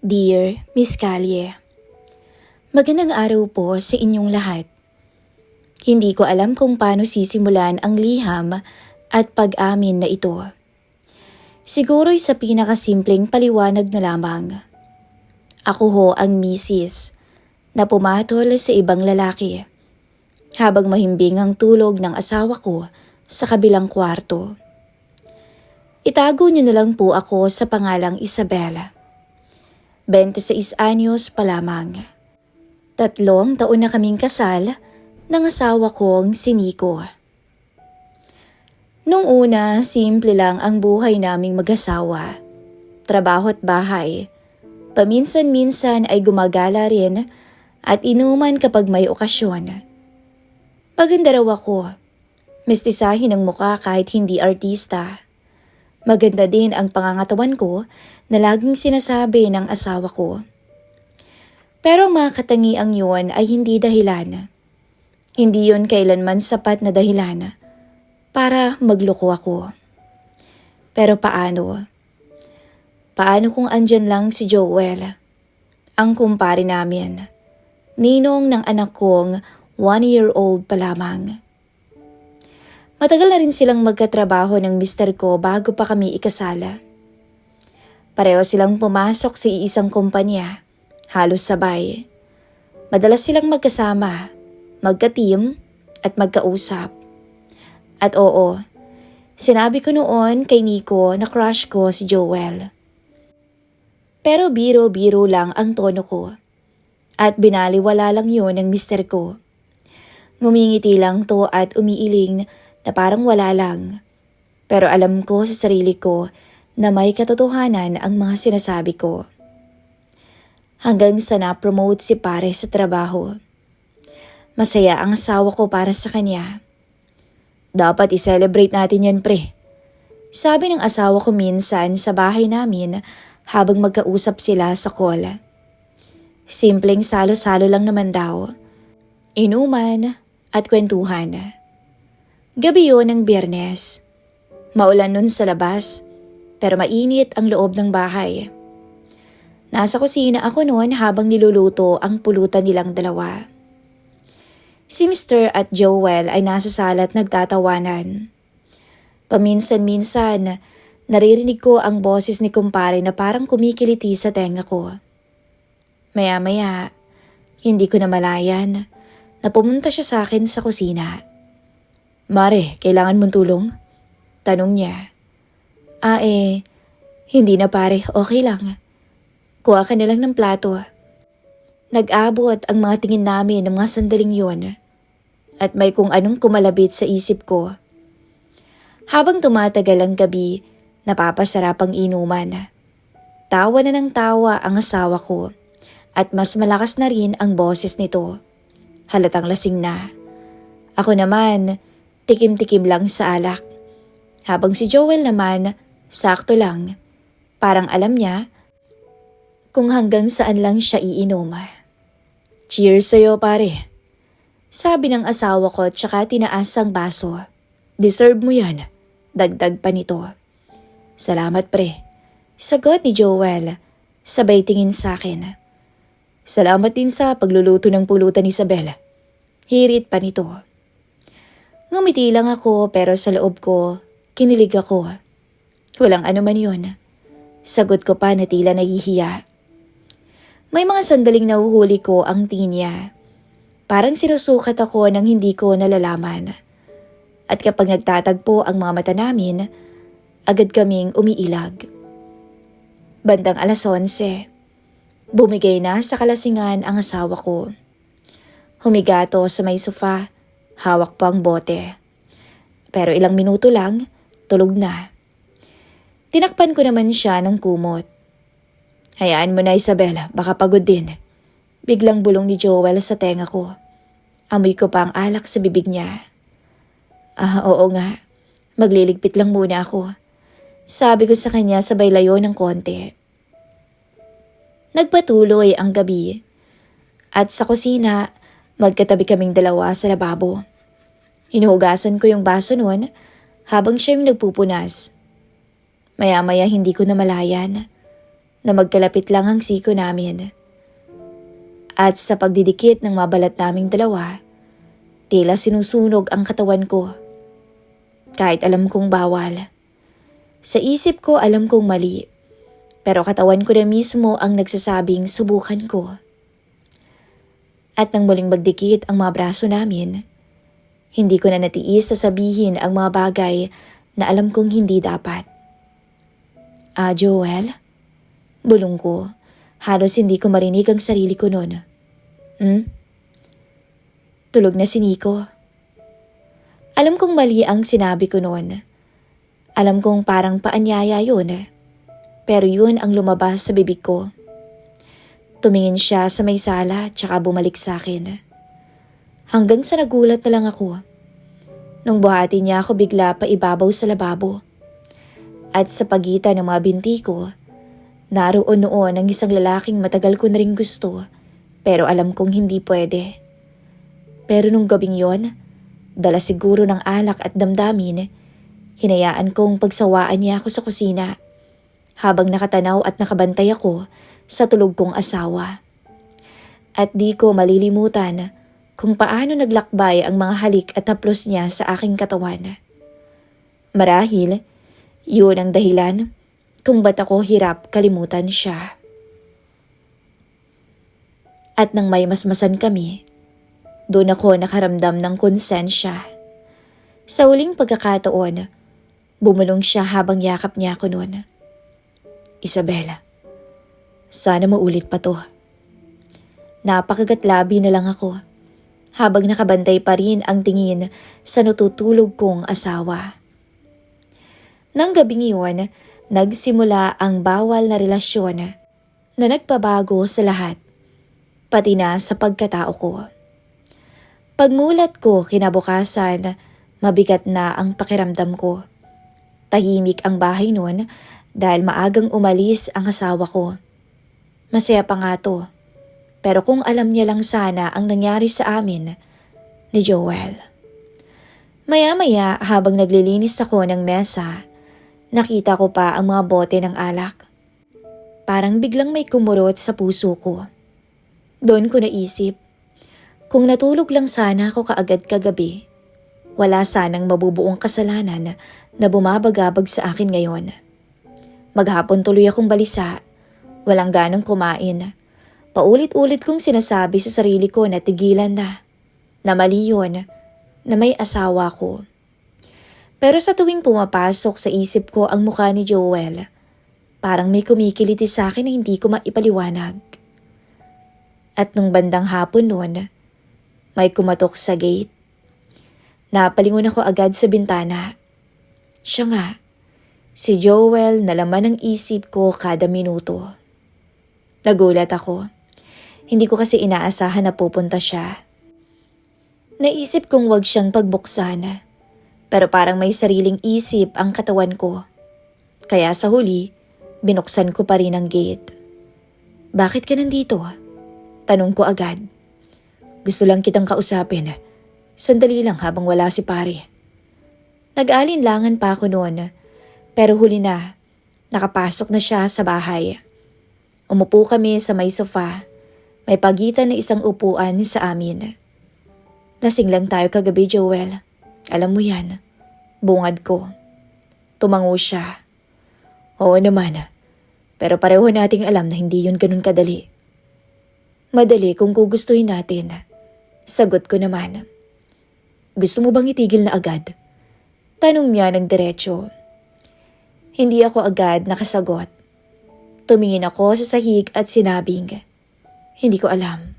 Dear Miss Callie, magandang araw po sa inyong lahat. Hindi ko alam kung paano sisimulan ang liham at pag-amin na ito. Siguro'y sa pinakasimpleng paliwanag na lamang. Ako ho ang misis na pumatol sa ibang lalaki habang mahimbing ang tulog ng asawa ko sa kabilang kwarto. Itago niyo na lang po ako sa pangalang Isabela. 26 anyos pa lamang. 3 taon na kaming kasal ng asawa kong si Nico. Nung una, simple lang ang buhay naming mag-asawa. Trabaho at bahay. Paminsan-minsan ay gumagala rin at inuman kapag may okasyon. Maganda raw ako. Mestisahin ang mukha kahit hindi artista. Maganda din ang pangangatawan ko na laging sinasabi ng asawa ko. Pero ang mga katangiang yun ay hindi dahilan. Hindi yun kailanman sapat na dahilan para magloko ako. Pero paano? Paano kung andyan lang si Joel, ang kumpare namin, ninong ng anak kong 1-year-old pa lamang. Matagal na rin silang magkatrabaho ng mister ko bago pa kami ikasala. Pareho silang pumasok sa iisang kumpanya, halos sabay. Madalas silang magkasama, magka-team at magkausap. At oo, sinabi ko noon kay Nico na crush ko si Joel. Pero biro-biro lang ang tono ko at binaliwala lang yun ng mister ko. Ngumingiti lang to at umiiling na parang wala lang. Pero alam ko sa sarili ko na may katotohanan ang mga sinasabi ko. Hanggang sa na-promote si pare sa trabaho. Masaya ang asawa ko para sa kanya. Dapat i-celebrate natin yan, pre. Sabi ng asawa ko minsan sa bahay namin habang magkausap sila sa call. Simpleng salo-salo lang naman daw. Inuman at kwentuhan. Gabi yun ng Biyernes. Maulan nun sa labas, pero mainit ang loob ng bahay. Nasa kusina ako noon habang niluluto ang pulutan nilang dalawa. Si Mr. at Joel ay nasa sala at nagtatawanan. Paminsan-minsan, naririnig ko ang boses ni kumpare na parang kumikiliti sa tenga ko. Maya-maya, hindi ko namalayan na pumunta siya sa akin sa kusina. Mare, kailangan mong tulong? Tanong niya. Hindi na pare, okay lang. Kuha ka na lang ng plato. Nag-abot ang mga tingin namin ng mga sandaling yun at may kung anong kumalabit sa isip ko. Habang tumatagal ang gabi, napapasarap ang inuman. Tawa na ng tawa ang asawa ko at mas malakas na rin ang boses nito. Halatang lasing na. Ako naman, tikim-tikim lang sa alak. Habang si Joel naman, sakto lang. Parang alam niya kung hanggang saan lang siya iinom. Cheers sa'yo pare. Sabi ng asawa ko tsaka tinaas ang baso. Deserve mo yan. Dagdag pa nito. Salamat pre. Sagot ni Joel. Sabay tingin sa akin. Salamat din sa pagluluto ng pulutan ni Isabela. Hirit pa nito. Ngumiti lang ako pero sa loob ko, kinilig ako. Walang anuman yun. Sagot ko pa na tila nahihiya. May mga sandaling nahuhuli ko ang tingin niya. Parang sinusukat ako nang hindi ko nalalaman. At kapag nagtatagpo ang mga mata namin, agad kaming umiilag. Bandang 11:00, bumigay na sa kalasingan ang asawa ko. Humigato sa may sofa, hawak pa ang bote. Pero ilang minuto lang, tulog na. Tinakpan ko naman siya ng kumot. Hayaan mo na Isabela, baka pagod din. Biglang bulong ni Joel sa tenga ko. Amoy ko pa ang alak sa bibig niya. Oo nga, magliligpit lang muna ako. Sabi ko sa kanya sabay layo ng konti. Nagpatuloy ang gabi. At sa kusina, magkatabi kaming dalawa sa lababo. Hinuhugasan ko yung baso noon habang siya yung nagpupunas. Maya-maya hindi ko namalayan. na magkalapit lang ang siko namin. At sa pagdidikit ng mabalat naming dalawa, tila sinusunog ang katawan ko. Kahit alam kong bawal. Sa isip ko alam kong mali, pero katawan ko na mismo ang nagsasabing subukan ko. At nang muling magdikit ang mga braso namin, hindi ko na natiis na sabihin ang mga bagay na alam kong hindi dapat. Joel? Bulong ko, halos hindi ko marinig ang sarili ko noon. Tulog na si Nico. Alam kong mali ang sinabi ko noon. Alam kong parang paanyaya yun, pero yun ang lumabas sa bibig ko. Tumingin siya sa may sala tsaka bumalik sa akin. Hanggang sa nagulat na lang ako. Nung buhati niya ako bigla pa ibabaw sa lababo. At sa pagitan ng mga binti ko, naroon noon ang isang lalaking matagal ko na rin gusto, pero alam kong hindi pwede. Pero nung gabing yon, dala siguro ng alak at damdamin, hinayaan kong pagsawaan niya ako sa kusina, habang nakatanaw at nakabantay ako sa tulog kong asawa. At di ko malilimutan kung paano naglakbay ang mga halik at haplos niya sa aking katawan. Marahil, yun ang dahilan kung ba't ako hirap kalimutan siya. At nang may masmasan kami, doon ako nakaramdam ng konsensya. Sa huling pagkakataon, bumulong siya habang yakap niya ako noon. Isabela, sana maulit pa to. Napakagatlabi na lang ako habang nakabantay pa rin ang tingin sa natutulog kong asawa. Nang gabing iyon, nagsimula ang bawal na relasyon na nagpabago sa lahat, pati na sa pagkatao ko. Pagmulat ko kinabukasan, mabigat na ang pakiramdam ko. Tahimik ang bahay noon dahil maagang umalis ang asawa ko. Masaya pa nga to, pero kung alam niya lang sana ang nangyari sa amin ni Joel. Maya-maya habang naglilinis ako ng mesa, nakita ko pa ang mga bote ng alak. Parang biglang may kumurot sa puso ko. Doon ko naisip, kung natulog lang sana ako kaagad kagabi, wala sanang mabubuong kasalanan na bumabagabag sa akin ngayon. Maghapon tuloy akong balisa, walang ganong kumain. Paulit-ulit kong sinasabi sa sarili ko na tigilan na mali yun, na may asawa ko. Pero sa tuwing pumapasok sa isip ko ang mukha ni Joel, parang may kumikiliti sa akin na hindi ko maipaliwanag. At nung bandang hapon noon, may kumatok sa gate. Napalingon ako agad sa bintana. Siya nga, si Joel na laman ng isip ko kada minuto. Nagulat ako. Hindi ko kasi inaasahan na pupunta siya. Naisip kong wag siyang pagbuksan, pero parang may sariling isip ang katawan ko. Kaya sa huli, binuksan ko pa rin ang gate. Bakit ka nandito? Tanong ko agad. Gusto lang kitang kausapin. Sandali lang habang wala si pare. Nag-alinlangan pa ako noon, pero huli na, nakapasok na siya sa bahay. Umupo kami sa may sofa, may pagitan na isang upuan sa amin. Lasing lang tayo kagabi, Joel. Alam mo yan. Bungad ko. Tumango siya. Oo naman, pero pareho nating alam na hindi yun ganun kadali. Madali kung gugustuhin natin. Sagot ko naman. Gusto mo bang itigil na agad? Tanong niya ng diretso. Hindi ako agad nakasagot. Tumingin ako sa sahig at sinabing, hindi ko alam.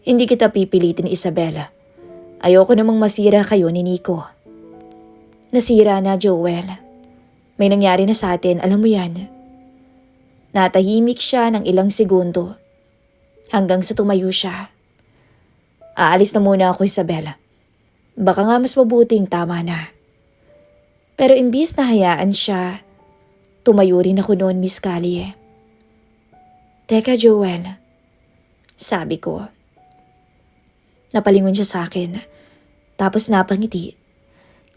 Hindi kita pipilitin, Isabela. Ayoko namang masira kayo ni Nico. Nasira na, Joel. May nangyari na sa atin, alam mo yan. Natahimik siya ng ilang segundo. Hanggang sa tumayo siya. Aalis na muna ako, Isabela. Baka nga mas mabuting tama na. Pero imbis na hayaan siya, tumayo rin ako noon, Miss Callie. Teka, Joel. Sabi ko. Napalingon siya sa akin. Tapos napangiti.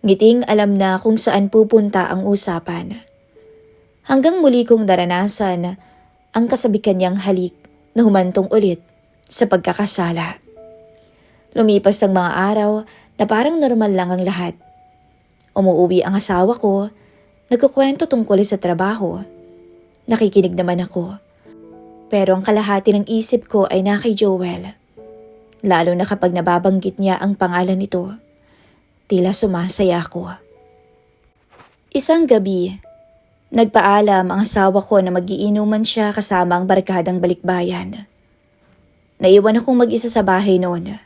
Ngiting alam na kung saan pupunta ang usapan. Hanggang muli kong naranasan ang kasabikan niyang halik na humantong ulit sa pagkakasala. Lumipas ang mga araw na parang normal lang ang lahat. Umuuwi ang asawa ko, nagkukwento tungkol sa trabaho. Nakikinig naman ako. Pero ang kalahati ng isip ko ay na kay Joel. Lalo na kapag nababanggit niya ang pangalan nito, tila sumasaya ako. Isang gabi, nagpaalam ang asawa ko na mag-iinuman siya kasama ang barkadang balikbayan. Naiwan akong mag-isa sa bahay noon.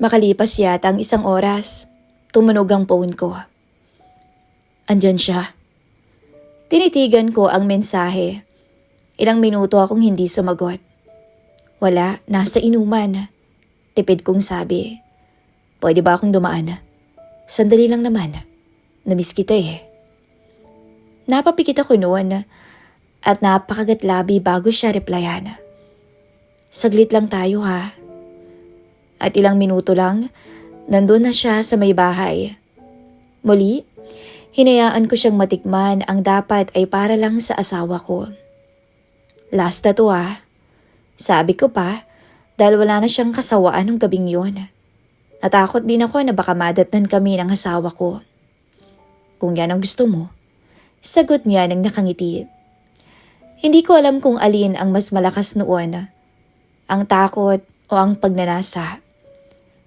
Makalipas yata ang 1 oras, tumunog ang phone ko. Andyan siya. Tinitigan ko ang mensahe. Ilang minuto akong hindi sumagot. Wala, nasa inuman. Tipid kong sabi. Pwede ba akong dumaan? Sandali lang naman. Namiss kita eh. Napapikit ako noon at napakagatlabi bago siya replyan. Saglit lang tayo ha. At ilang minuto lang, nandun na siya sa may bahay. Muli, hinayaan ko siyang matikman ang dapat ay para lang sa asawa ko. Last na to ah. Sabi ko pa, dahil wala na siyang kasawaan ng gabing yun. Natakot din ako na baka madatnan kami ng asawa ko. Kung yan ang gusto mo, sagot niya ng nakangiti. Hindi ko alam kung alin ang mas malakas noon, ang takot o ang pagnanasa.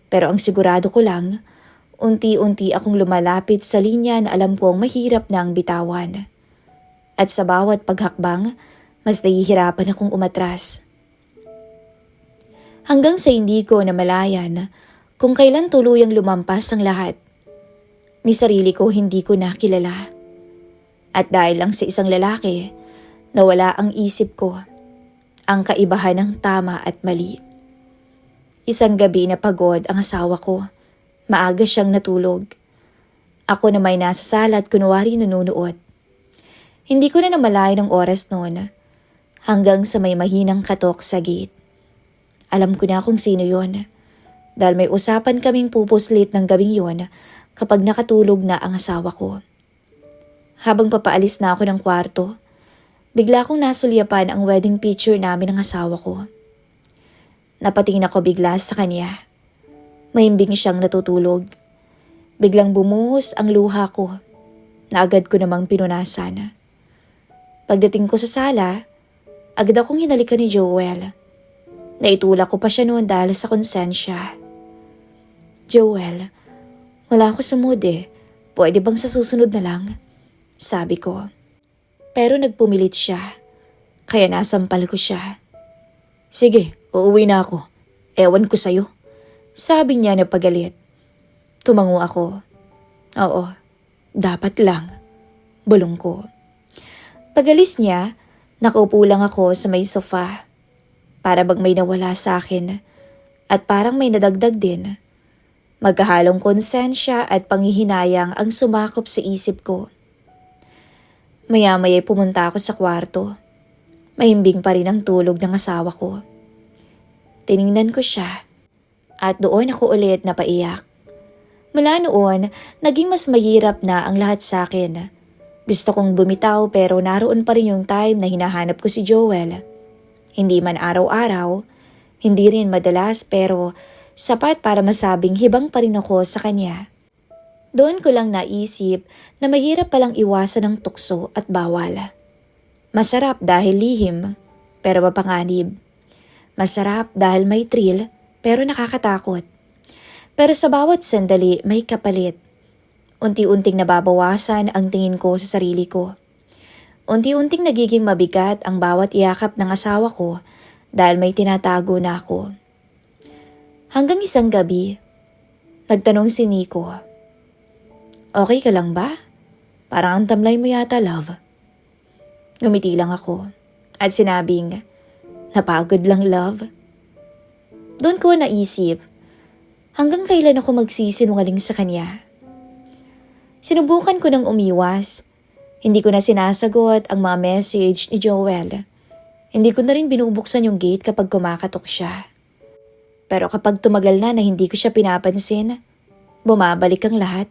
Pero ang sigurado ko lang, unti-unti akong lumalapit sa linya na alam kong mahirap na ang bitawan. At sa bawat paghakbang, mas nahihirapan akong umatras. Hanggang sa hindi ko namalayan kung kailan tuluyang lumampas ang lahat. Ni sarili ko hindi ko nakilala. At dahil lang sa isang lalaki, nawala ang isip ko, ang kaibahan ng tama at mali. Isang gabi na pagod ang asawa ko, maaga siyang natulog. Ako na may nasa sala at kunwari nanunood. Hindi ko na namalayan ang oras noon, hanggang sa may mahinang katok sa gate. Alam ko na kung sino yon, dahil may usapan kaming pupuslit ng gabing yon kapag nakatulog na ang asawa ko. Habang papaalis na ako ng kwarto, bigla kong nasulyapan ang wedding picture namin ng asawa ko. Napatingin ako bigla sa kanya. Mahimbing siyang natutulog. Biglang bumuhos ang luha ko na agad ko namang pinunasan. Pagdating ko sa sala, agad akong hinalikan ni Joel. Naitulak ko pa siya noon dahil sa konsensya. Joel, wala ako sa mood eh. Pwede bang sa susunod na lang? Sabi ko. Pero nagpumilit siya. Kaya nasampal ko siya. Sige, uuwi na ako. Ewan ko sa'yo. Sabi niya na pagalit. Tumango ako. Oo, dapat lang. Bulong ko. Pagalis niya, nakaupo lang ako sa may sofa. Para bang may nawala sa akin at parang may nadagdag din. Magkahalong konsensya at panghihinayang ang sumakop sa isip ko. Maya-maya'y pumunta ako sa kwarto. Mahimbing pa rin ang tulog ng asawa ko. Tiningnan ko siya at doon ako ulit napaiyak. Mula noon, naging mas mahirap na ang lahat sa akin. Gusto kong bumitaw pero naroon pa rin yung time na hinahanap ko si Joel. Hindi man araw-araw, hindi rin madalas pero sapat para masabing hibang pa rin ako sa kanya. Doon ko lang naisip na mahirap palang iwasan ng tukso at bawal. Masarap dahil lihim, pero mapanganib. Masarap dahil may thrill, pero nakakatakot. Pero sa bawat sandali may kapalit. Unti-unting nababawasan ang tingin ko sa sarili ko. Unti-unting nagiging mabigat ang bawat iyakap ng asawa ko dahil may tinatago na ako. Hanggang isang gabi, nagtanong si Nico. Okay ka lang ba? Parang ang tamlay mo yata, love. Ngumiti lang ako at sinabing, napagod lang, love. Doon ko naisip, hanggang kailan ako magsisinungaling sa kanya. Sinubukan ko ng umiwas. Hindi ko na sinasagot ang mga message ni Joel. Hindi ko na rin binubuksan yung gate kapag kumakatok siya. Pero kapag tumagal na hindi ko siya pinapansin, bumabalik ang lahat.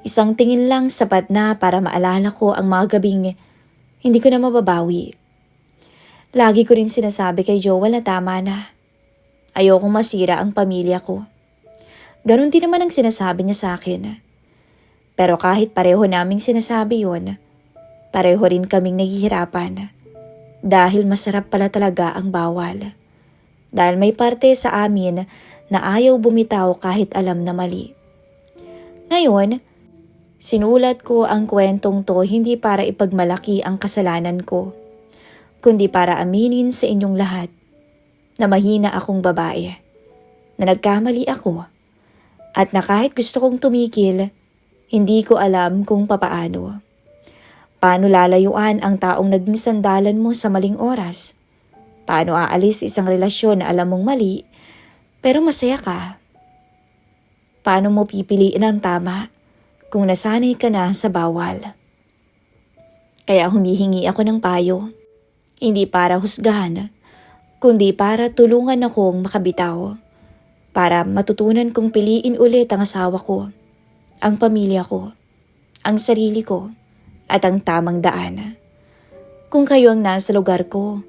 Isang tingin lang sapat na para maalala ko ang mga gabing hindi ko na mababawi. Lagi ko rin sinasabi kay Joel na tama na. Ayokong masira ang pamilya ko. Ganon din naman ang sinasabi niya sa akin. Pero kahit pareho naming sinasabi yon, pareho rin kaming naghihirapan. Dahil masarap pala talaga ang bawal. Dahil may parte sa amin na ayaw bumitaw kahit alam na mali. Ngayon, sinulat ko ang kwentong to hindi para ipagmalaki ang kasalanan ko, kundi para aminin sa inyong lahat na mahina akong babae, na nagkamali ako, at na kahit gusto kong tumigil, hindi ko alam kung papaano. Paano lalayuan ang taong naging sandalan mo sa maling oras? Paano aalis isang relasyon na alam mong mali, pero masaya ka? Paano mo pipiliin ang tama kung nasanay ka na sa bawal? Kaya humihingi ako ng payo, hindi para husgahan, kundi para tulungan akong makabitaw, para matutunan kong piliin ulit ang asawa ko, ang pamilya ko, ang sarili ko, at ang tamang daan. Kung kayo ang nasa lugar ko,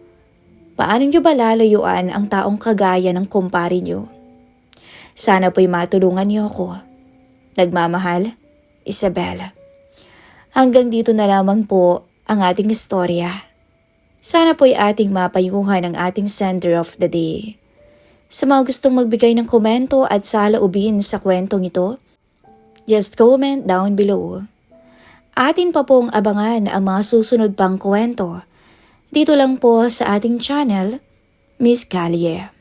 paano nyo ba lalayuan ang taong kagaya ng kumpare nyo? Sana po'y matulungan niyo ako. Nagmamahal, Isabel. Hanggang dito na lamang po ang ating istorya. Sana po'y ating mapayuhan ang ating sender of the day. Sa mga gustong magbigay ng komento at saloobin sa kwentong ito, just comment down below. Atin pa pong abangan ang mga susunod pang kwento. Dito lang po sa ating channel, Miss Callie.